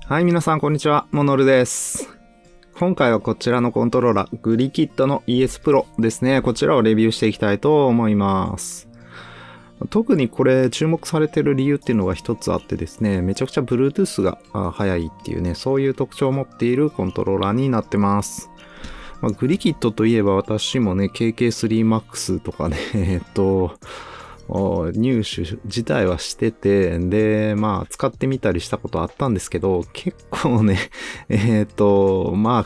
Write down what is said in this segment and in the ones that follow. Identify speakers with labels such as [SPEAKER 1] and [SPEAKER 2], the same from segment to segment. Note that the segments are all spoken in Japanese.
[SPEAKER 1] はい、皆さんこんにちは。モノルです。今回はこちらのコントローラー、グリキッドの ES Pro ですね。こちらをレビューしていきたいと思います。特にこれ注目されている理由っていうのが一つあってですね、めちゃくちゃ Bluetooth が速いっていうね、そういう特徴を持っているコントローラーになってます。グリキッドといえば私もね、KK3MAX とかね、入手自体はしてて、で、使ってみたりしたことあったんですけど、結構ね、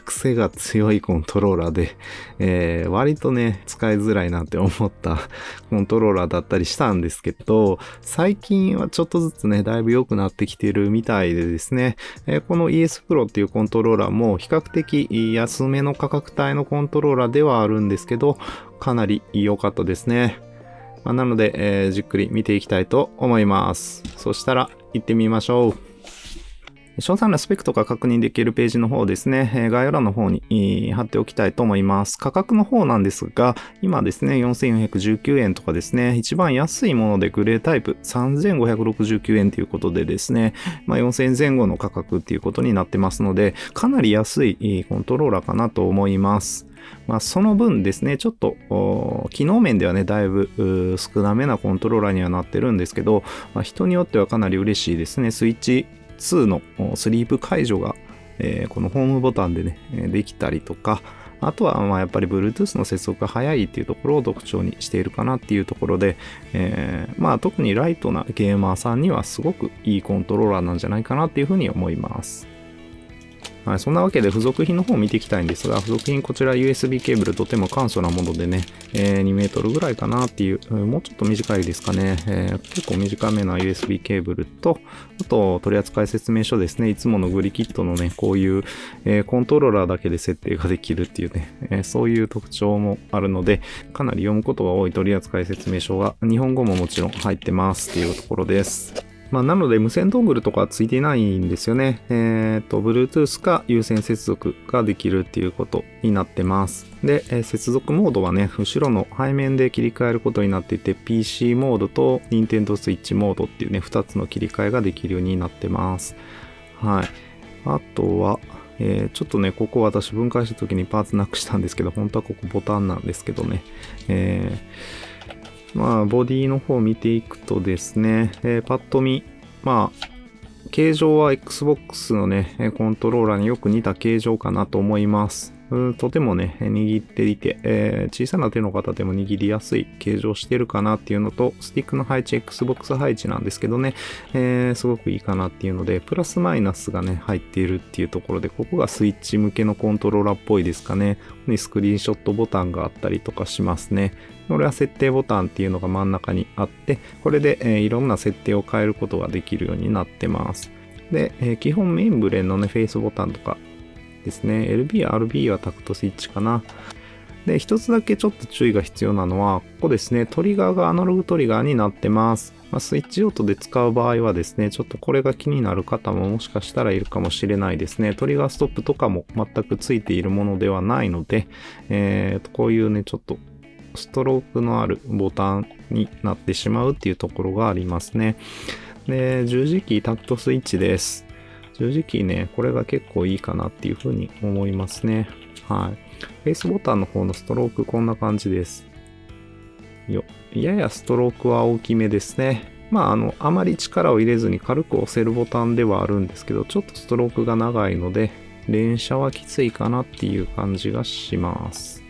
[SPEAKER 1] 癖が強いコントローラーで、割とね、使いづらいなって思ったコントローラーだったりしたんですけど、最近はちょっとずつね、だいぶ良くなってきてるみたいでですね、この ES Pro っていうコントローラーも比較的安めの価格帯のコントローラーではあるんですけど、かなり良かったですね。なので、じっくり見ていきたいと思います。そしたら行ってみましょう。詳細なスペックとか確認できるページの方ですね、概要欄の方に貼っておきたいと思います。価格の方なんですが、今ですね、4419円とかですね、一番安いものでグレータイプ3569円ということでですね、4000円前後の価格っていうことになってますので、かなり安いコントローラーかなと思います。その分ですね、ちょっと機能面ではね、だいぶ少なめなコントローラーにはなってるんですけど、人によってはかなり嬉しいですね。スイッチ2のスリープ解除が、このホームボタンでね、できたりとか、あとはやっぱり Bluetooth の接続が早いっていうところを特徴にしているかなっていうところで、特にライトなゲーマーさんにはすごくいいコントローラーなんじゃないかなっていうふうに思います。はい、そんなわけで付属品の方を見ていきたいんですが、付属品こちら USB ケーブルとても簡素なものでね、2メートルぐらいかなっていう、もうちょっと短いですかね、結構短めな USB ケーブルと、あと取扱説明書ですね、いつものグリキッドのね、こういう、コントローラーだけで設定ができるっていうね、そういう特徴もあるので、かなり読むことが多い取扱説明書が日本語ももちろん入ってますっていうところです。なので無線ドングルとかついていないんですよね。Bluetooth か有線接続ができるっていうことになってます。で、接続モードはね、後ろの背面で切り替えることになっていて、PC モードと Nintendo Switch モードっていうね、2つの切り替えができるようになってます。はい。あとは、ちょっとね、ここ私分解した時にパーツなくしたんですけど、本当はここボタンなんですけどね。ボディの方を見ていくとですね、パッと見、形状は Xbox のね、コントローラーによく似た形状かなと思います。とてもね、握っていて、小さな手の方でも握りやすい形状してるかなっていうのと、スティックの配置、Xbox 配置なんですけどね、すごくいいかなっていうので、プラスマイナスがね、入っているっていうところで、ここがスイッチ向けのコントローラーっぽいですかね。ここにスクリーンショットボタンがあったりとかしますね。これは設定ボタンっていうのが真ん中にあって、これで、いろんな設定を変えることができるようになってます。で、基本メインブレンのね、フェイスボタンとかですね。LB、RB はタクトスイッチかな。で、一つだけちょっと注意が必要なのは、ここですね。トリガーがアナログトリガーになってます。スイッチ用途で使う場合はですね、ちょっとこれが気になる方ももしかしたらいるかもしれないですね。トリガーストップとかも全くついているものではないので、こういうね、ちょっとストロークのあるボタンになってしまうっていうところがありますね。で、十字キータクトスイッチです。十字キーね、これが結構いいかなっていうふうに思いますね。はい。フェイスボタンの方のストロークこんな感じです。ややストロークは大きめですね。あまり力を入れずに軽く押せるボタンではあるんですけど、ちょっとストロークが長いので、連射はきついかなっていう感じがします。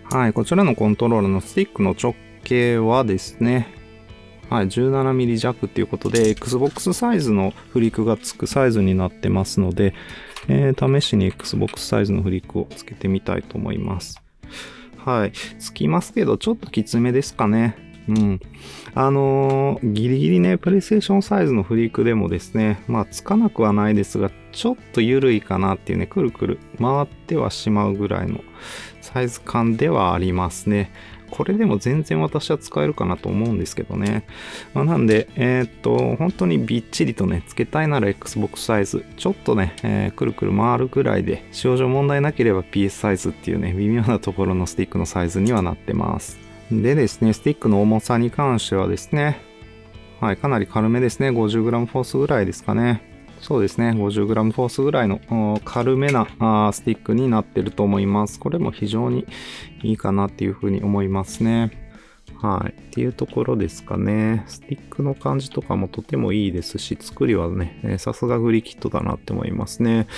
[SPEAKER 1] はい。こちらのコントローラーのスティックの直径はですね、はい、17mm 弱っていうことで、Xbox サイズのフリックがつくサイズになってますので、試しに Xbox サイズのフリックをつけてみたいと思います。はい。つきますけど、ちょっときつめですかね。うん。ギリギリね、PlayStation サイズのフリックでもですね、つかなくはないですが、ちょっと緩いかなっていうね、くるくる回ってはしまうぐらいのサイズ感ではありますね。これでも全然私は使えるかなと思うんですけどね。なんで、本当にびっちりとね、つけたいなら Xbox サイズ。ちょっとね、くるくる回るぐらいで、使用上問題なければ PS サイズっていうね、微妙なところのスティックのサイズにはなってます。でですね、スティックの重さに関してはですね、はい、かなり軽めですね。50g フォースぐらいですかね。そうですね。50g フォースぐらいの軽めなスティックになってると思います。これも非常にいいかなっていうふうに思いますね。はい。っていうところですかね。スティックの感じとかもとてもいいですし、作りはね、さすがグリキットだなって思いますね。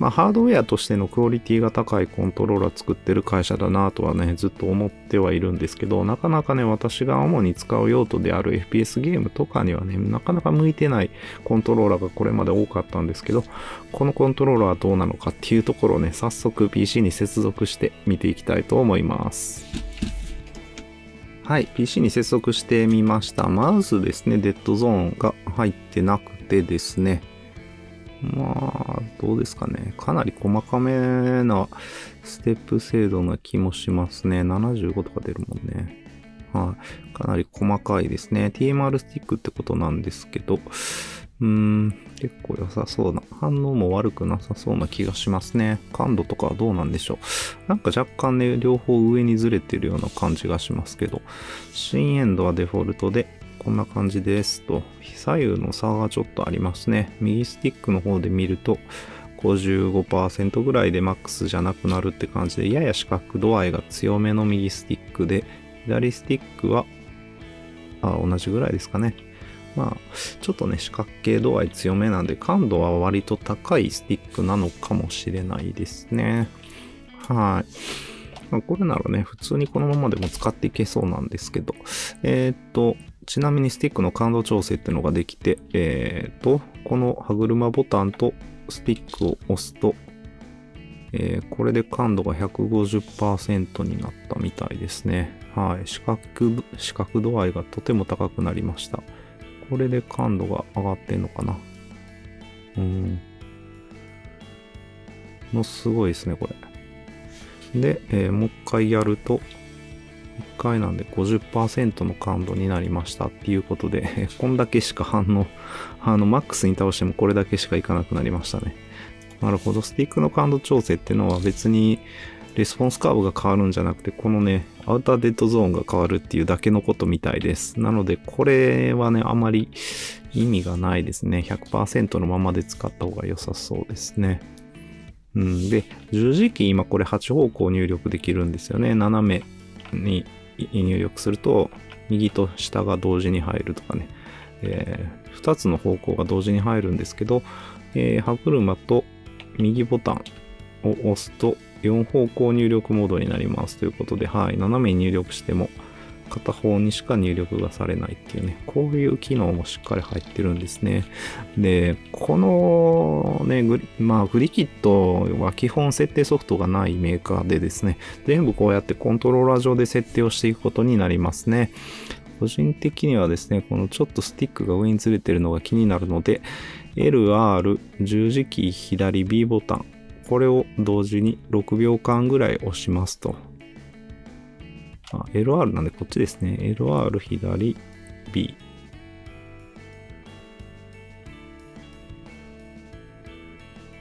[SPEAKER 1] まあ、ハードウェアとしてのクオリティが高いコントローラー作ってる会社だなとはね、ずっと思ってはいるんですけど、なかなかね、私が主に使う用途である FPS ゲームとかにはね、なかなか向いてないコントローラーがこれまで多かったんですけど、このコントローラーはどうなのかっていうところをね、早速 PC に接続して見ていきたいと思います。はい、PC に接続してみました。まずですね、デッドゾーンが入ってなくてですね、まあ、どうですかね。かなり細かめなステップ精度な気もしますね。75とか出るもんね。はい。かなり細かいですね。TMR スティックってことなんですけど、結構良さそうな、反応も悪くなさそうな気がしますね。感度とかはどうなんでしょう。なんか若干ね、両方上にずれてるような感じがしますけど、深淵度はデフォルトで、こんな感じですと、左右の差がちょっとありますね。右スティックの方で見ると、55% ぐらいでマックスじゃなくなるって感じで、やや視覚度合いが強めの右スティックで、左スティックは、同じぐらいですかね。まあ、ちょっとね、四角形度合い強めなんで、感度は割と高いスティックなのかもしれないですね。はい。まあ、これならね、普通にこのままでも使っていけそうなんですけど、ちなみにスティックの感度調整っていうのができて、この歯車ボタンとスティックを押すと、これで感度が 150% になったみたいですね。はい。視覚度合いがとても高くなりました。これで感度が上がってんのかな。すごいですね、これ。で、もう一回やると、1回なんで 50% の感度になりましたっていうことで、こんだけしかマックスに倒してもこれだけしかいかなくなりましたね。なるほど。スティックの感度調整っていうのは別にレスポンスカーブが変わるんじゃなくて、このね、アウターデッドゾーンが変わるっていうだけのことみたいです。なので、これはね、あまり意味がないですね。100% のままで使った方が良さそうですね。で、十字キー今これ8方向入力できるんですよね。斜めに入力すると、右と下が同時に入るとかね。2つの方向が同時に入るんですけど、歯車と右ボタンを押すと4方向入力モードになりますということで、はい、斜めに入力しても片方にしか入力がされないっていうね、こういう機能もしっかり入ってるんですね。で、このね、グリキッドは基本設定ソフトがないメーカーでですね、全部こうやってコントローラー上で設定をしていくことになりますね。個人的にはですね、このちょっとスティックが上にずれてるのが気になるので、LR 十字キー左 B ボタン、これを同時に6秒間ぐらい押しますと。LR なんでこっちですね。LR 左 B。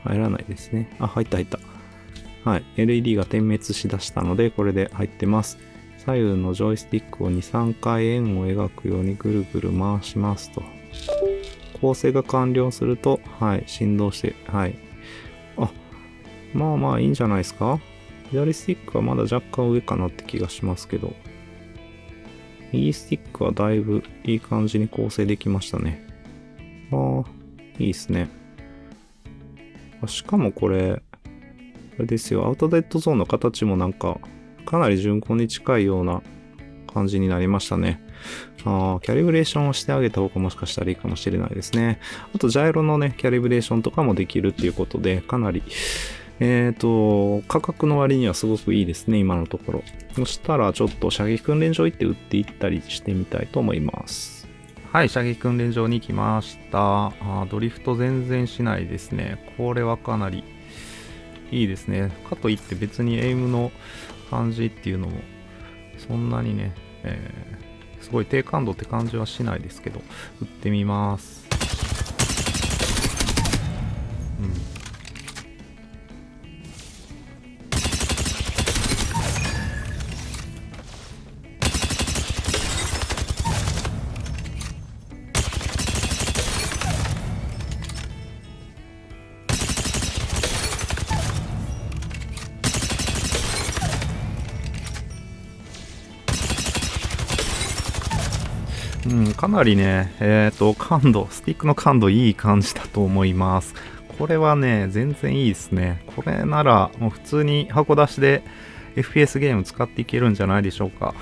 [SPEAKER 1] 入らないですね。入った。はい。LED が点滅しだしたので、これで入ってます。左右のジョイスティックを2、3回円を描くようにぐるぐる回しますと。構成が完了すると、はい、振動して、はい。まあいいんじゃないですか。左スティックはまだ若干上かなって気がしますけど、右スティックはだいぶいい感じに構成できましたね。いいですね。しかもこれ、あれですよ、アウトデッドゾーンの形もなんか、かなり順光に近いような感じになりましたね。キャリブレーションをしてあげた方がもしかしたらいいかもしれないですね。あと、ジャイロのね、キャリブレーションとかもできるっていうことで、かなり、価格の割にはすごくいいですね、今のところ。そしたら、ちょっと射撃訓練場行って撃っていったりしてみたいと思います。はい、射撃訓練場に来ました。ドリフト全然しないですね。これはかなりいいですね。かといって別にエイムの感じっていうのも、そんなにね、すごい低感度って感じはしないですけど、撃ってみます。かなりね、感度、スティックの感度いい感じだと思います。これはね、全然いいですね。これなら、もう普通に箱出しで FPS ゲーム使っていけるんじゃないでしょうか。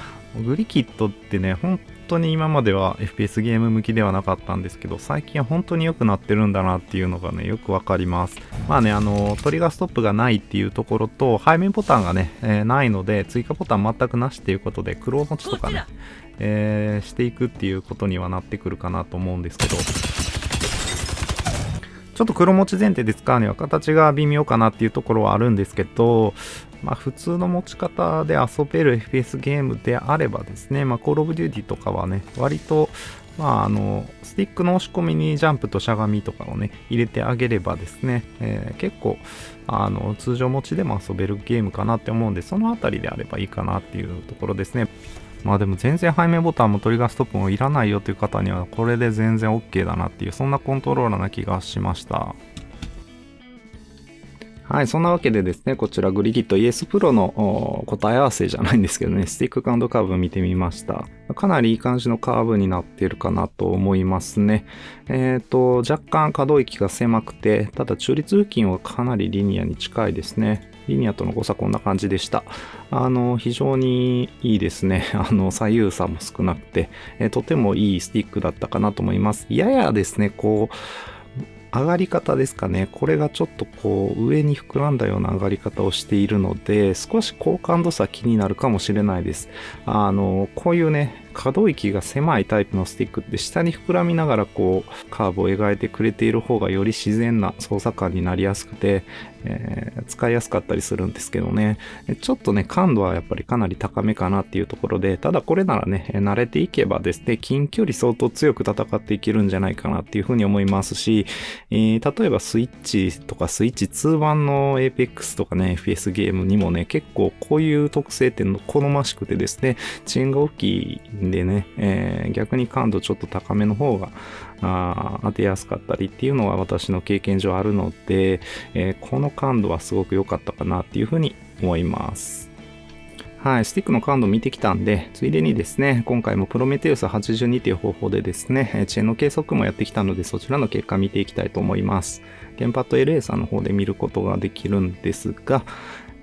[SPEAKER 1] グリキッドってね、本当に今までは FPS ゲーム向きではなかったんですけど、最近は本当に良くなってるんだなっていうのがね、よくわかります。まあね、トリガーストップがないっていうところと、背面ボタンがね、ないので、追加ボタン全くなしっていうことで、黒持ちとかね、していくっていうことにはなってくるかなと思うんですけど、ちょっと黒持ち前提で使うには形が微妙かなっていうところはあるんですけど、まあ普通の持ち方で遊べる FPS ゲームであればですね、まあ Call of Duty とかはね、割と、まあスティックの押し込みにジャンプとしゃがみとかをね、入れてあげればですね、結構、通常持ちでも遊べるゲームかなって思うんで、そのあたりであればいいかなっていうところですね。まあでも全然背面ボタンもトリガーストップもいらないよという方にはこれで全然 OK だなっていうそんなコントローラーな気がしました。はい、そんなわけでですね、こちらグリギット ES Pro の答え合わせじゃないんですけどね、スティックカーブ見てみました。かなりいい感じのカーブになっているかなと思いますね。若干可動域が狭くて、ただ中立付近はかなりリニアに近いですね。リニアとの誤差こんな感じでした。非常にいいですね。左右差も少なくて、とてもいいスティックだったかなと思います。ややですね、こう、上がり方ですかね。これがちょっとこう上に膨らんだような上がり方をしているので、少し高感度差気になるかもしれないです。こういうね、可動域が狭いタイプのスティックって下に膨らみながらこうカーブを描いてくれている方がより自然な操作感になりやすくて、使いやすかったりするんですけどね。ちょっとね、感度はやっぱりかなり高めかなっていうところで、ただこれならね、慣れていけばですね、近距離相当強く戦っていけるんじゃないかなっていうふうに思いますし、例えばスイッチとかスイッチ2版の Apex とかね、FPS ゲームにもね、結構こういう特性って好ましくてですね、遅延が大きいんでね、逆に感度ちょっと高めの方が当てやすかったりっていうのは私の経験上あるので、この感度はすごく良かったかなっていうふうに思います。はい、スティックの感度を見てきたんで、ついでにですね、今回もプロメテウス82という方法でですね、遅延の計測もやってきたので、そちらの結果見ていきたいと思います。ゲームパッド LA さんの方で見ることができるんですが、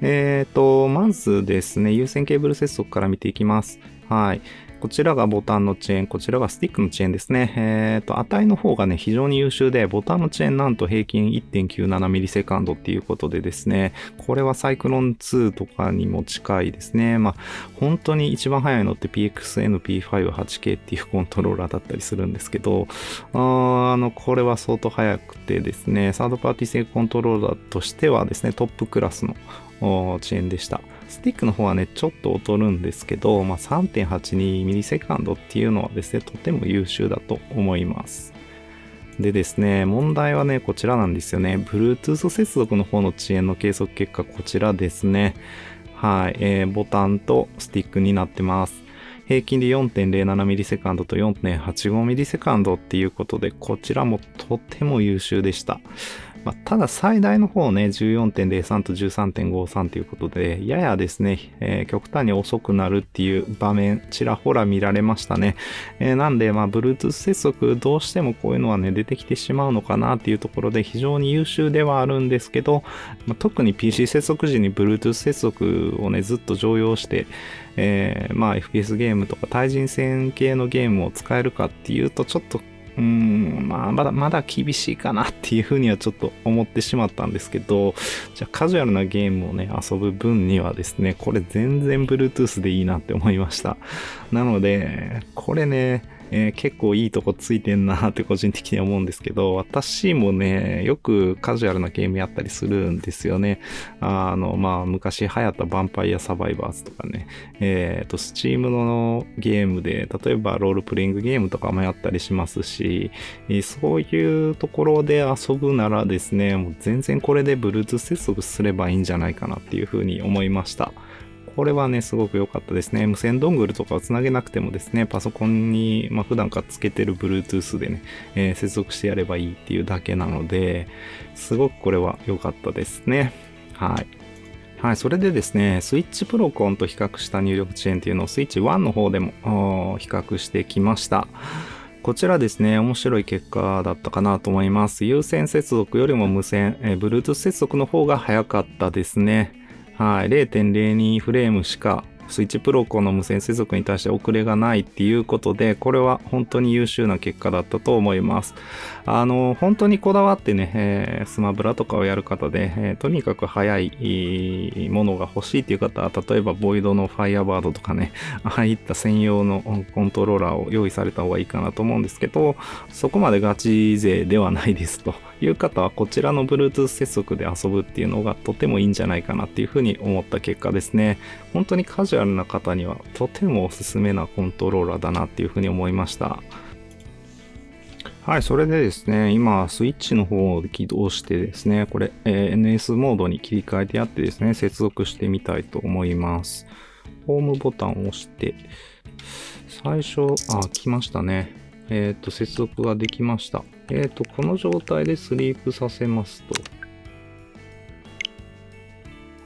[SPEAKER 1] まずですね、有線ケーブル接続から見ていきます。はい。こちらがボタンの遅延、こちらがスティックの遅延ですね。値の方がね、非常に優秀で、ボタンの遅延なんと平均 1.97 ミリセカンドっていうことでですね、これはサイクロン2とかにも近いですね。まあ、本当に一番速いのって PXN-P58K っていうコントローラーだったりするんですけど、これは相当速くてですね、サードパーティー製コントローラーとしてはですね、トップクラスの遅延でした。スティックの方はね、ちょっと劣るんですけど、まあ、3.82 ミリセカンドっていうのはですね、とても優秀だと思います。でですね、問題はね、こちらなんですよね。Bluetooth 接続の方の遅延の計測結果、こちらですね。はい、ボタンとスティックになってます。平均で 4.07 ミリセカンドと 4.85 ミリセカンドっていうことで、こちらもとても優秀でした。まあ、ただ最大の方ね、14.03 と 13.53 ということで、ややですね、極端に遅くなるっていう場面、ちらほら見られましたね。なんで、まあ、Bluetooth 接続、どうしてもこういうのはね、出てきてしまうのかなっていうところで、非常に優秀ではあるんですけど、まあ、特に PC 接続時に Bluetooth 接続をね、ずっと常用して、まあ、FPS ゲームとか対人戦系のゲームを使えるかっていうと、ちょっとまあ、まだ厳しいかなっていうふうにはちょっと思ってしまったんですけど、じゃあカジュアルなゲームをね、遊ぶ分にはですね、これ全然 Bluetooth でいいなって思いました。なので、これね、結構いいとこついてんなって個人的には思うんですけど、私もね、よくカジュアルなゲームやったりするんですよね。まあ、昔流行ったヴァンパイアサバイバーズとかね、スチームのゲームで、例えばロールプレイングゲームとかもやったりしますし、そういうところで遊ぶならですね、もう全然これで Bluetooth 接続すればいいんじゃないかなっていうふうに思いました。これはね、すごく良かったですね。無線ドングルとかをつなげなくてもですね、パソコンに、まあ、普段からつけてる Bluetooth でね、接続してやればいいっていうだけなので、すごくこれは良かったですね。はい。はい、それでですね、スイッチプロコンと比較した入力遅延っていうのをスイッチ1の方でも比較してきました。こちらですね、面白い結果だったかなと思います。有線接続よりも無線、Bluetooth 接続の方が早かったですね。はい、0.02 フレームしかスイッチプロコンの無線接続に対して遅れがないっていうことで、これは本当に優秀な結果だったと思います。本当にこだわってね、スマブラとかをやる方で、とにかく速いものが欲しいっていう方は、例えばボイドのファイアバードとかね、ああいった専用のコントローラーを用意された方がいいかなと思うんですけど、そこまでガチ勢ではないですという方は、こちらの Bluetooth 接続で遊ぶっていうのがとてもいいんじゃないかなっていうふうに思った結果ですね。本当にカジュアルな方にはとてもおすすめなコントローラーだなっていうふうに思いました。はい、それでですね、今、スイッチの方を起動してですね、これ、NS モードに切り替えてやってですね、接続してみたいと思います。ホームボタンを押して、最初、来ましたね。接続ができました。この状態でスリープさせます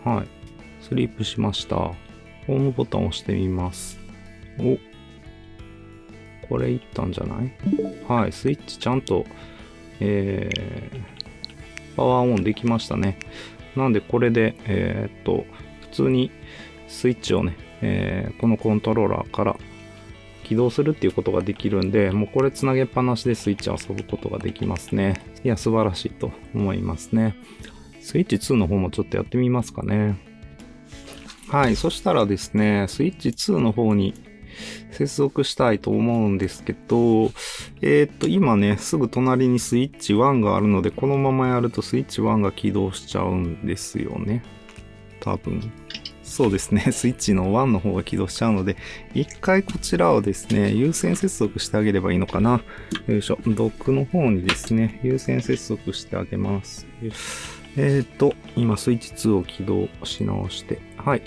[SPEAKER 1] と。はい。スリープしました。ホームボタンを押してみます。お、これいったんじゃない？はい、スイッチちゃんと、パワーオンできましたね。なんでこれで、普通にスイッチをね、このコントローラーから起動するっていうことができるんで、もうこれつなげっぱなしでスイッチ遊ぶことができますね。いや、素晴らしいと思いますね。スイッチ2の方もちょっとやってみますかね。はい、そしたらですね、スイッチ2の方に接続したいと思うんですけど、今ね、すぐ隣にスイッチ1があるので、このままやるとスイッチ1が起動しちゃうんですよね。多分。そうですね、スイッチの1の方が起動しちゃうので、一回こちらをですね、有線接続してあげればいいのかな。よいしょ、ドックの方にですね、有線接続してあげます。今スイッチ2を起動し直して、はい。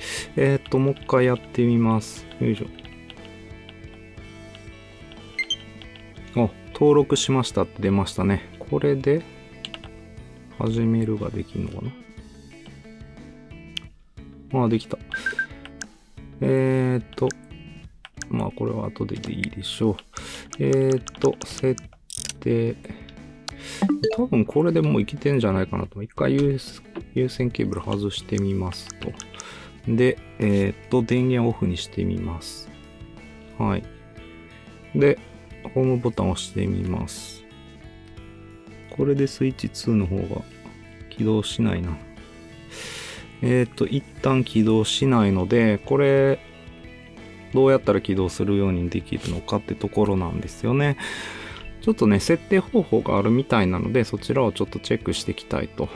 [SPEAKER 1] もう一回やってみます。よいしょ。登録しましたって出ましたね。これで、始めるができるのかな？できた。まあ、これは後でいいでしょう。設定。多分これでもういけてんじゃないかなと。一回有線ケーブル外してみますと。で、電源オフにしてみます。はい。で、ホームボタンを押してみます。これでスイッチ2の方が起動しないな。一旦起動しないので、これ、どうやったら起動するようにできるのかってところなんですよね。ちょっとね、設定方法があるみたいなので、そちらをちょっとチェックしていきたいと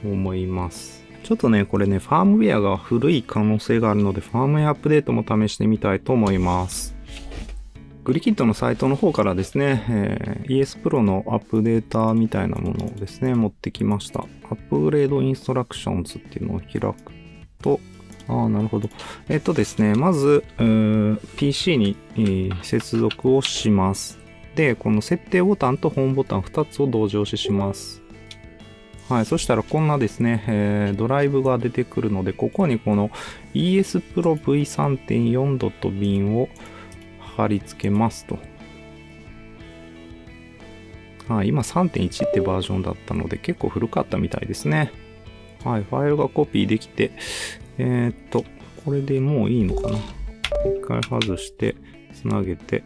[SPEAKER 1] 思います。ちょっとね、これね、ファームウェアが古い可能性があるので、ファームウェアアップデートも試してみたいと思います。グリキッドのサイトの方からですね、ES Pro のアップデータみたいなものをですね、持ってきました。アップグレードインストラクションズっていうのを開くと、なるほど。ですね、まず、PC に、接続をします。で、この設定ボタンとホームボタン2つを同時押しします。はい、そしたらこんなですね、ドライブが出てくるので、ここにこの ES Pro V3.4.bin を貼り付けますと。はい、今 3.1 ってバージョンだったので結構古かったみたいですね。はい、ファイルがコピーできて、これでもういいのかな。一回外して、つなげて、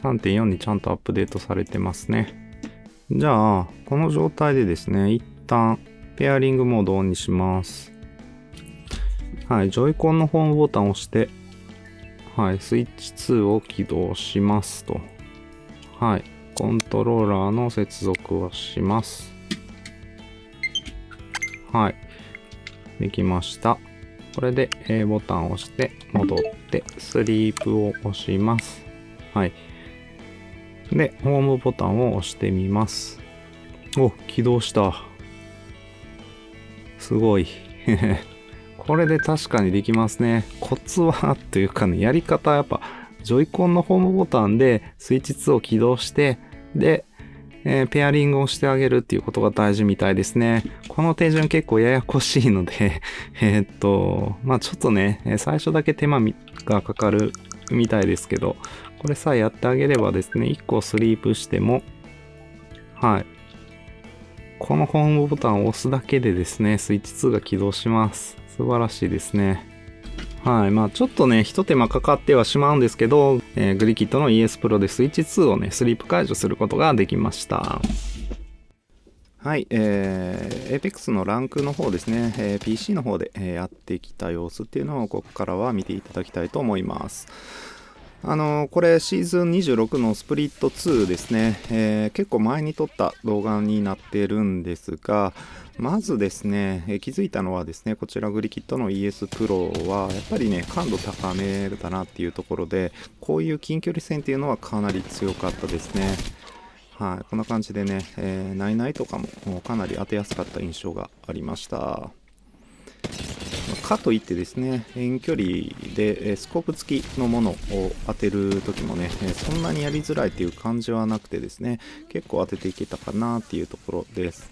[SPEAKER 1] 3.4 にちゃんとアップデートされてますね。じゃあ、この状態でですね、一旦、ペアリングモードをオンにします。はい、ジョイコンのホームボタンを押して、はい、スイッチ2を起動しますと。はい、コントローラーの接続をします。はい、できました。これで A ボタンを押して戻ってスリープを押します。はい。で、ホームボタンを押してみます。お、起動した。すごい。これで確かにできますね。コツはというかね、やり方はやっぱジョイコンのホームボタンでスイッチ2を起動して、で、ペアリングをしてあげるっていうことが大事みたいですね。この手順結構ややこしいのでまあちょっとね、最初だけ手間がかかるみたいですけど、これさえやってあげればですね、1個スリープしても、はい。このホームボタンを押すだけでですね、スイッチ2が起動します。素晴らしいですね。はい。まあちょっとね、一手間かかってはしまうんですけど、グリキッドの ES Pro でスイッチ2をね、スリープ解除することができました。はい、Apex のランクの方ですね、PC の方で、やってきた様子っていうのをここからは見ていただきたいと思います。これシーズン26のスプリット2ですね、結構前に撮った動画になってるんですが、まずですね、気づいたのはですね、こちらグリキッドの ES Pro はやっぱりね、感度高めだなっていうところで、こういう近距離戦っていうのはかなり強かったですね。はい、こんな感じでね、ナイナイとかもかなり当てやすかった印象がありました。かといってですね、遠距離でスコープ付きのものを当てる時もね、そんなにやりづらいっていう感じはなくてですね、結構当てていけたかなっていうところです。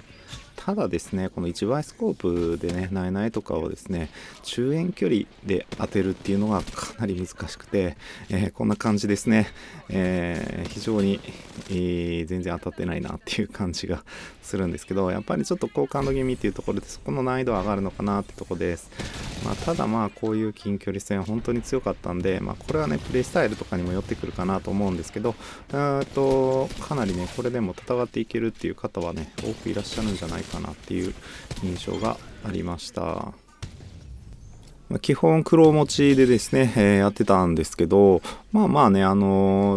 [SPEAKER 1] ただですね、この1倍スコープでね、ナイナイとかをですね、中遠距離で当てるっていうのがかなり難しくて、こんな感じですね。非常に、全然当たってないなっていう感じがするんですけど、やっぱりちょっと好感度気味っていうところで、そこの難易度は上がるのかなってところです。まあ、ただまあ、こういう近距離戦は本当に強かったんで、まあ、これはね、プレイスタイルとかにも寄ってくるかなと思うんですけど、かなりね、これでも戦っていけるっていう方はね、多くいらっしゃるんじゃないかなっていう印象がありました。基本黒持ちでですね、やってたんですけど、まあまあね、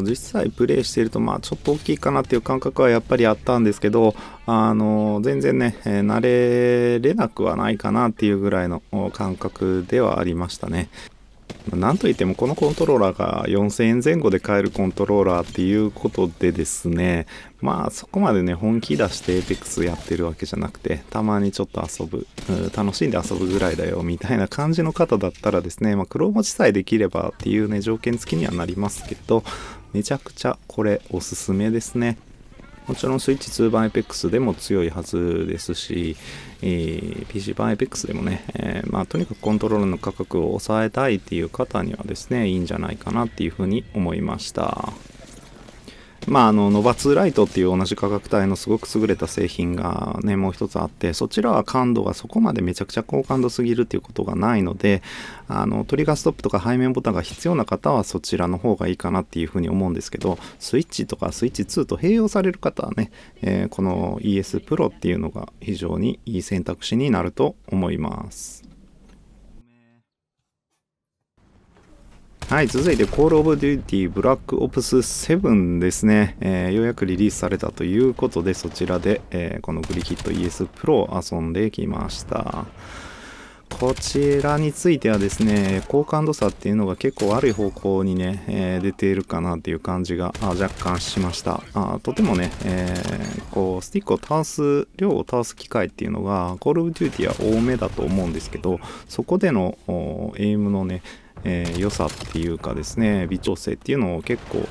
[SPEAKER 1] 実際プレイしていると、まあちょっと大きいかなっていう感覚はやっぱりあったんですけど、全然ね、慣れれなくはないかなっていうぐらいの感覚ではありましたね。なんといってもこのコントローラーが4000円前後で買えるコントローラーっていうことでですね、まあそこまでね本気出して Apex やってるわけじゃなくて、たまにちょっと遊ぶ、楽しんで遊ぶぐらいだよみたいな感じの方だったらですね、まあ黒持ちさえできればっていうね条件付きにはなりますけど、めちゃくちゃこれおすすめですね。もちろんスイッチ2版 Apex でも強いはずですし、PC 版 Apex でもね、まあとにかくコントローラーの価格を抑えたいっていう方にはですね、いいんじゃないかなっていうふうに思いました。まあ、ノバ2ライトっていう同じ価格帯のすごく優れた製品がね、もう一つあって、そちらは感度がそこまでめちゃくちゃ高感度すぎるっていうことがないので、トリガーストップとか背面ボタンが必要な方はそちらの方がいいかなっていうふうに思うんですけど、スイッチとかスイッチ2と併用される方はね、この ES Pro っていうのが非常にいい選択肢になると思います。はい、続いて Call of Duty Black Ops 7ですね、ようやくリリースされたということで、そちらで、このグリキッド ES Pro を遊んできました。こちらについてはですね、高感度差っていうのが結構悪い方向にね、出ているかなっていう感じが若干しました。とてもね、こうスティックを倒す量を倒す機会っていうのが Call of Duty は多めだと思うんですけど、そこでのエイムのね、良さっていうかですね、微調整っていうのを結構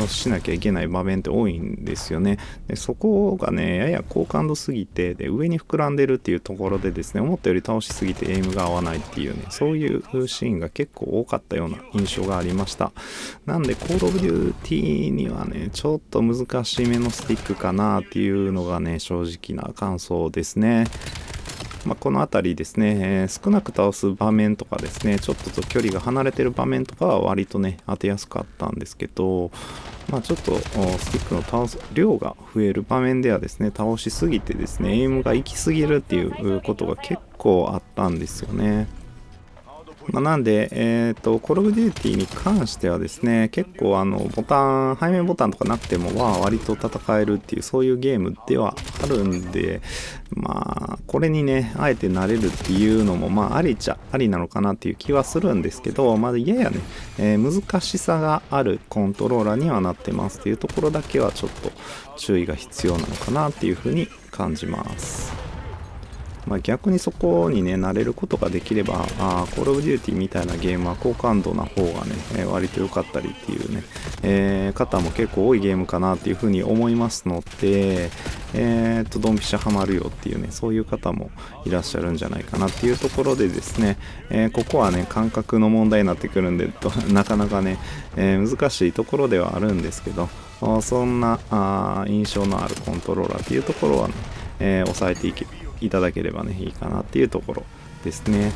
[SPEAKER 1] しなきゃいけない場面って多いんですよね。でそこがね、やや高感度すぎて、で上に膨らんでるっていうところでですね、思ったより倒しすぎてエイムが合わないっていうね、そういうシーンが結構多かったような印象がありました。なんで Call of Duty にはね、ちょっと難しめのスティックかなっていうのがね、正直な感想ですね。まあ、この辺りですね、少なく倒す場面とかですね、ちょっと距離が離れてる場面とかは割とね、当てやすかったんですけど、まあ、ちょっとスティックの倒す量が増える場面ではですね、倒しすぎてですね、エイムが行き過ぎるっていうことが結構あったんですよね。なんで、Call of Duty に関してはですね、結構背面ボタンとかなくても、割と戦えるっていう、そういうゲームではあるんで、まあ、これにね、あえて慣れるっていうのも、まあ、ありっちゃありなのかなっていう気はするんですけど、まだややね、難しさがあるコントローラーにはなってますっていうところだけはちょっと注意が必要なのかなっていうふうに感じます。逆にそこにね慣れることができればコールオブデューティーみたいなゲームは高感度な方がね、割と良かったりっていうね、方も結構多いゲームかなっていうふうに思いますので、ドンピシャハマるよっていうね、そういう方もいらっしゃるんじゃないかなっていうところでですね、ここはね感覚の問題になってくるんでなかなかね、難しいところではあるんですけど、そんな印象のあるコントローラーっていうところはね、抑えていただければねいいかなっていうところですね。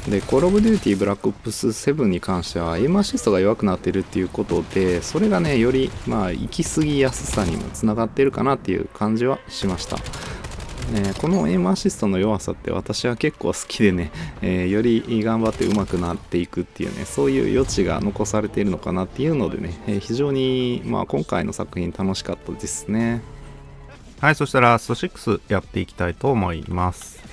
[SPEAKER 1] で、コールオブデューティーブラックオプス7に関してはエイムアシストが弱くなってるっていうことで、それがねより行き過ぎやすさにもつながってるかなっていう感じはしました。このエイムアシストの弱さって私は結構好きでね、より頑張って上手くなっていくっていうね、そういう余地が残されているのかなっていうのでね、非常に今回の作品楽しかったですね。はい、そしたらラスト6やっていきたいと思います。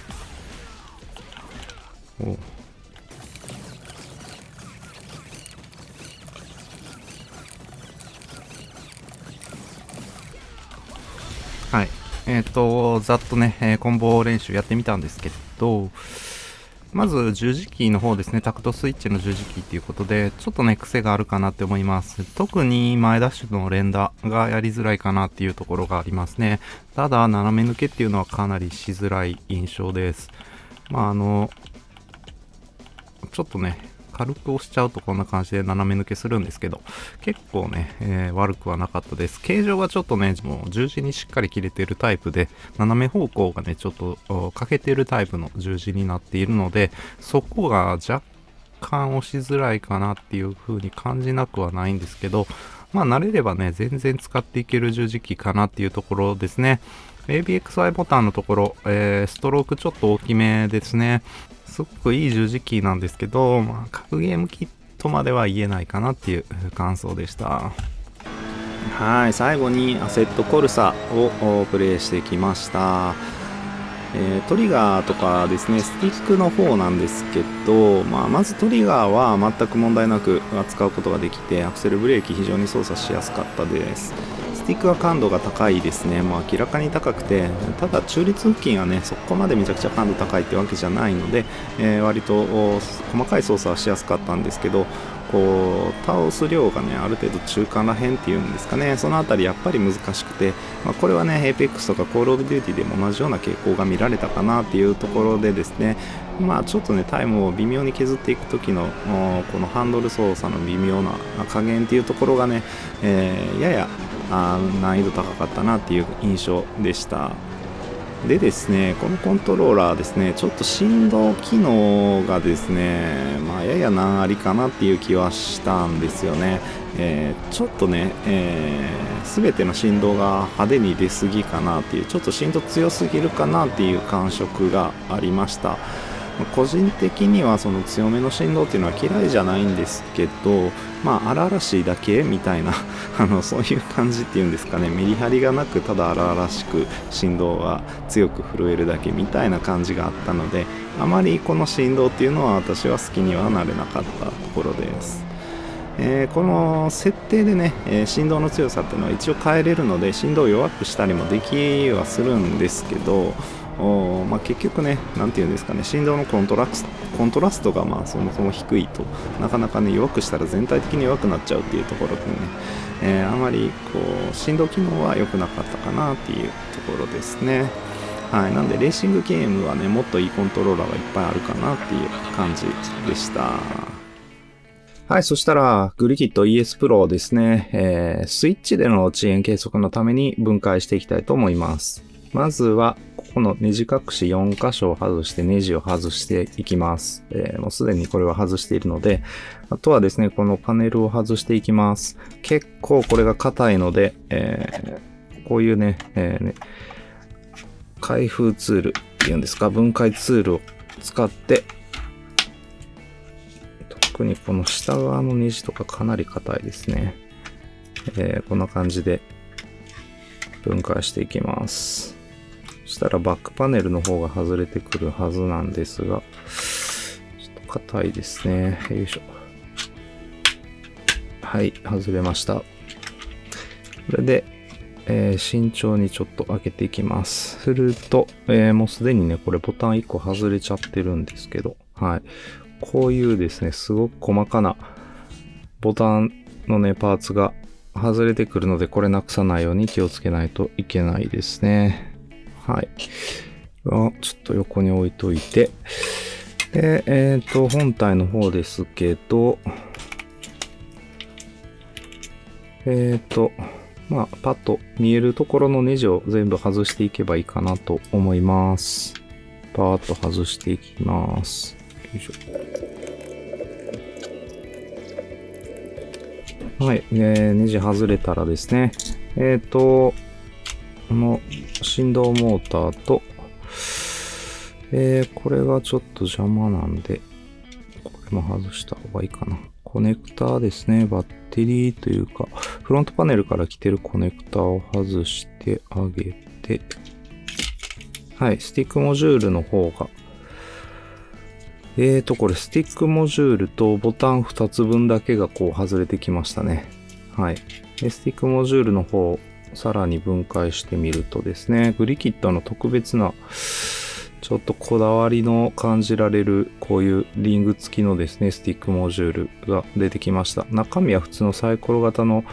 [SPEAKER 1] はい。ざっとね、コンボ練習やってみたんですけど、まず十字キーの方ですね、タクトスイッチの十字キーっていうことで、ちょっとね、癖があるかなって思います。特に前ダッシュの連打がやりづらいかなっていうところがありますね。ただ、斜め抜けっていうのはかなりしづらい印象です。ちょっとね、軽く押しちゃうとこんな感じで斜め抜けするんですけど、結構ね、悪くはなかったです。形状がちょっとね、もう十字にしっかり切れてるタイプで、斜め方向がね、ちょっと欠けてるタイプの十字になっているので、そこが若干押しづらいかなっていう風に感じなくはないんですけど、慣れればね、全然使っていける十字キーかなっていうところですね。ABXY ボタンのところ、ストロークちょっと大きめですね。すごくいい十字キーなんですけど、格ゲームキットまでは言えないかなっていう感想でした。はい、最後にアセットコルサをプレイしてきました。トリガーとかですね、スティックの方なんですけど、まずトリガーは全く問題なく扱うことができて、アクセルブレーキ非常に操作しやすかったです。スティックは感度が高いですね。明らかに高くて、ただ中立付近はねそこまでめちゃくちゃ感度高いってわけじゃないので、割と細かい操作はしやすかったんですけど、倒す量がねある程度中間らへんっていうんですかね、そのあたりやっぱり難しくて、これはね APEX とか Call of Duty でも同じような傾向が見られたかなっていうところでですね、ちょっとねタイムを微妙に削っていく時のこのハンドル操作の微妙な加減っていうところがね、やや難易度高かったなっていう印象でした。でですね、このコントローラーですね、ちょっと振動機能がですね、やや難ありかなっていう気はしたんですよね。ちょっとね、全ての振動が派手に出過ぎかなっていう、ちょっと振動強すぎるかなっていう感触がありました。個人的にはその強めの振動っていうのは嫌いじゃないんですけど、荒々しいだけみたいなそういう感じっていうんですかね、メリハリがなくただ荒々しく振動が強く震えるだけみたいな感じがあったので、あまりこの振動っていうのは私は好きにはなれなかったところです。この設定でね、振動の強さっていうのは一応変えれるので、振動を弱くしたりもできはするんですけど、結局ね、なんていうんですかね、振動のコントラストがそもそも低いと、なかなかね、弱くしたら全体的に弱くなっちゃうっていうところでね、あまり振動機能は良くなかったかなっていうところですね。はい、なんでレーシングゲームはね、もっといいコントローラーがいっぱいあるかなっていう感じでした。はい、そしたら、グリキッド ES Pro をですね、スイッチでの遅延計測のために分解していきたいと思います。まずは、このネジ隠し4箇所を外してネジを外していきます。もうすでにこれは外しているので、あとはですね、このパネルを外していきます。結構これが硬いので、こういうね、開封ツールっていうんですか、分解ツールを使って、特にこの下側のネジとかかなり硬いですね。こんな感じで分解していきます。そしたらバックパネルの方が外れてくるはずなんですが、ちょっと硬いですね。よいしょ。はい、外れました。これで、慎重にちょっと開けていきます。すると、もうすでにね、これボタン1個外れちゃってるんですけど、はい。こういうですね、すごく細かなボタンのね、パーツが外れてくるので、これなくさないように気をつけないといけないですね。はい。ちょっと横に置いといて、で、本体の方ですけど、まあ、パッと見えるところのネジを全部外していけばいいかなと思います。パーッと外していきます。よいしょ。はい、ネジ外れたらですね、この振動モーターと、これがちょっと邪魔なんで、これも外した方がいいかな。コネクターですね。バッテリーというか、フロントパネルから来てるコネクターを外してあげて、はい、スティックモジュールの方が、これスティックモジュールとボタン2つ分だけがこう外れてきましたね。はい。でスティックモジュールの方、さらに分解してみるとですね、グリキッドの特別な、ちょっとこだわりの感じられる、こういうリング付きのですね、スティックモジュールが出てきました。中身は普通のサイコロ型の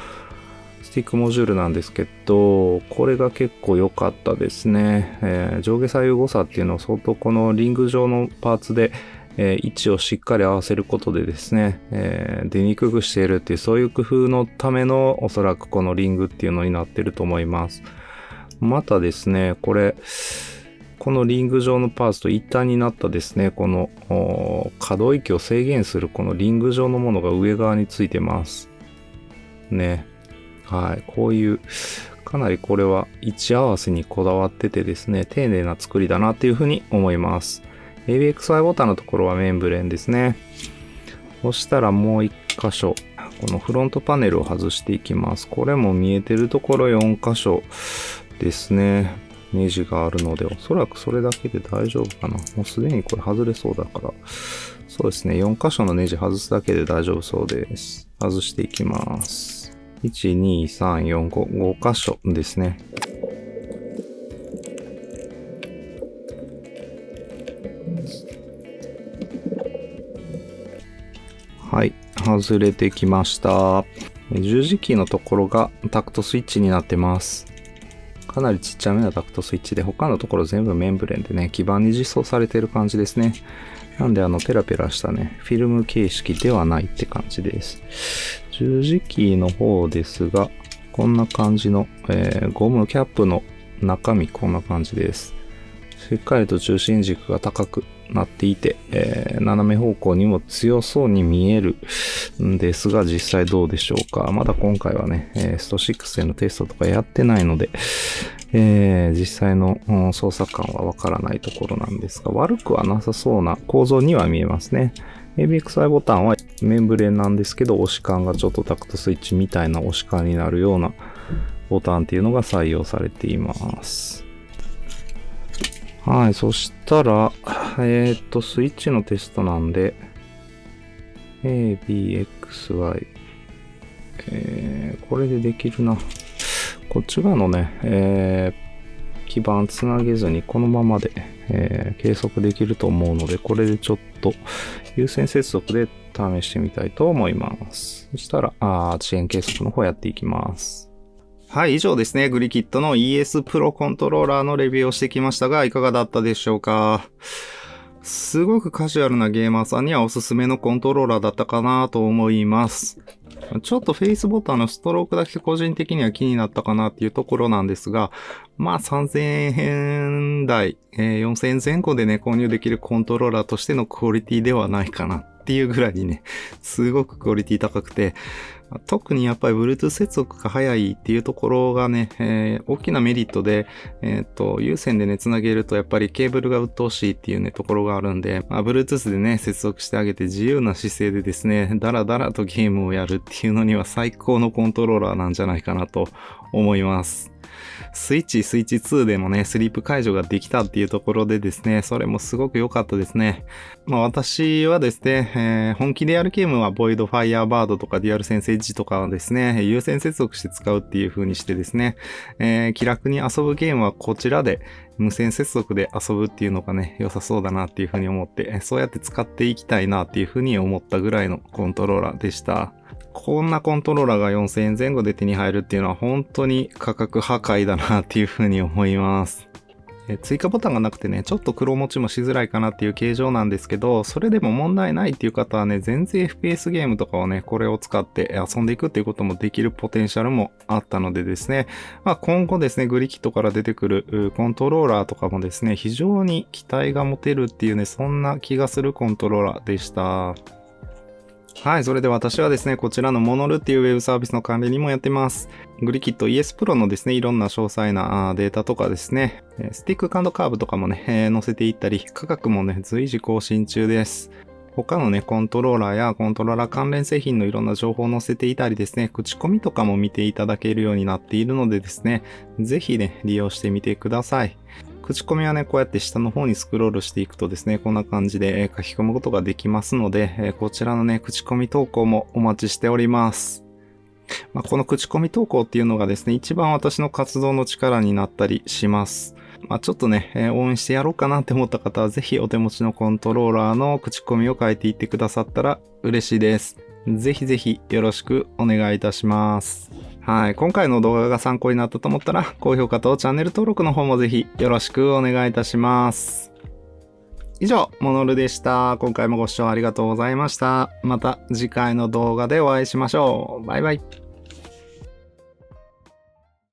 [SPEAKER 1] スティックモジュールなんですけど、これが結構良かったですね。上下左右誤差っていうのを相当このリング状のパーツで、位置をしっかり合わせることでですね、出にくくしているっていう、そういう工夫のためのおそらくこのリングっていうのになってると思います。またですね、このリング状のパーツと一体になったですね、この可動域を制限するこのリング状のものが上側についてます。ね。はい。こういう、かなりこれは位置合わせにこだわっててですね、丁寧な作りだなっていうふうに思います。ABXY ボタンのところはメンブレンですね。そしたらもう一箇所、このフロントパネルを外していきます。これも見えてるところ4箇所ですね。ネジがあるので、おそらくそれだけで大丈夫かな。もうすでにこれ外れそうだから。そうですね。4箇所のネジ外すだけで大丈夫そうです。外していきます。1、2、3、4、5、5箇所ですね。はい。外れてきました。十字キーのところがタクトスイッチになってます。かなりちっちゃめなタクトスイッチで、他のところ全部メンブレンでね、基板に実装されている感じですね。なんでペラペラしたね、フィルム形式ではないって感じです。十字キーの方ですが、こんな感じの、ゴムキャップの中身こんな感じです。しっかりと中心軸が高くなっていて、斜め方向にも強そうに見えるんですが、実際どうでしょうか。まだ今回はね、スト6でのテストとかやってないので、実際の操作感はわからないところなんですが、悪くはなさそうな構造には見えますね。ABXY ボタンはメンブレンなんですけど、押し感がちょっとタクトスイッチみたいな押し感になるようなボタンっていうのが採用されています。はい、そしたら、スイッチのテストなんで、A, B, X, Y、これでできるな。こっち側のね、基板つなげずにこのままで、計測できると思うので、これでちょっと有線接続で試してみたいと思います。そしたら、遅延計測の方やっていきます。はい、以上ですね。グリキッドの ES Pro コントローラーのレビューをしてきましたが、いかがだったでしょうか。すごくカジュアルなゲーマーさんにはおすすめのコントローラーだったかなと思います。ちょっとフェイスボタンのストロークだけ個人的には気になったかなっていうところなんですが、まあ3000円台、4000円前後でね、購入できるコントローラーとしてのクオリティではないかなっていうぐらいにね、すごくクオリティ高くて、特にやっぱり Bluetooth 接続が早いっていうところがね、大きなメリットで、有線でね、つなげるとやっぱりケーブルが鬱陶しいっていうね、ところがあるんで、Bluetooth でね、接続してあげて自由な姿勢でですね、だらだらとゲームをやるっていうのには最高のコントローラーなんじゃないかなと思います。スイッチ2でもね、スリープ解除ができたっていうところでですね、それもすごく良かったですね。私はですね、本気でやるゲームはボイドファイヤーバードとかデュアルセンスエッジとかをですね、優先接続して使うっていう風にしてですね、気楽に遊ぶゲームはこちらで無線接続で遊ぶっていうのがね、良さそうだなっていう風に思って、そうやって使っていきたいなっていう風に思ったぐらいのコントローラーでした。こんなコントローラーが4000円前後で手に入るっていうのは本当に価格破壊だなっていう風に思います。追加ボタンがなくてね、ちょっと黒持ちもしづらいかなっていう形状なんですけど、それでも問題ないっていう方はね、全然 FPS ゲームとかをね、これを使って遊んでいくっていうこともできるポテンシャルもあったのでですね、今後ですね、グリキットから出てくるコントローラーとかもですね、非常に期待が持てるっていうね、そんな気がするコントローラーでした。はい、それで私はですね、こちらのモノルっていうウェブサービスの管理にもやってます。グリキット ES Pro のですね、いろんな詳細なデータとかですね、スティック感度カーブとかもね、載せていったり、価格もね、随時更新中です。他のね、コントローラーやコントローラー関連製品のいろんな情報を載せていたりですね、口コミとかも見ていただけるようになっているのでですね、ぜひね、利用してみてください。口コミはね、こうやって下の方にスクロールしていくとですね、こんな感じで書き込むことができますので、こちらのね、口コミ投稿もお待ちしております。この口コミ投稿っていうのがですね、一番私の活動の力になったりします。ちょっとね、応援してやろうかなって思った方は、ぜひお手持ちのコントローラーの口コミを書いていってくださったら嬉しいです。ぜひぜひよろしくお願いいたします。はい。今回の動画が参考になったと思ったら、高評価とチャンネル登録の方もぜひよろしくお願いいたします。以上、モノルでした。今回もご視聴ありがとうございました。また次回の動画でお会いしましょう。バイバイ。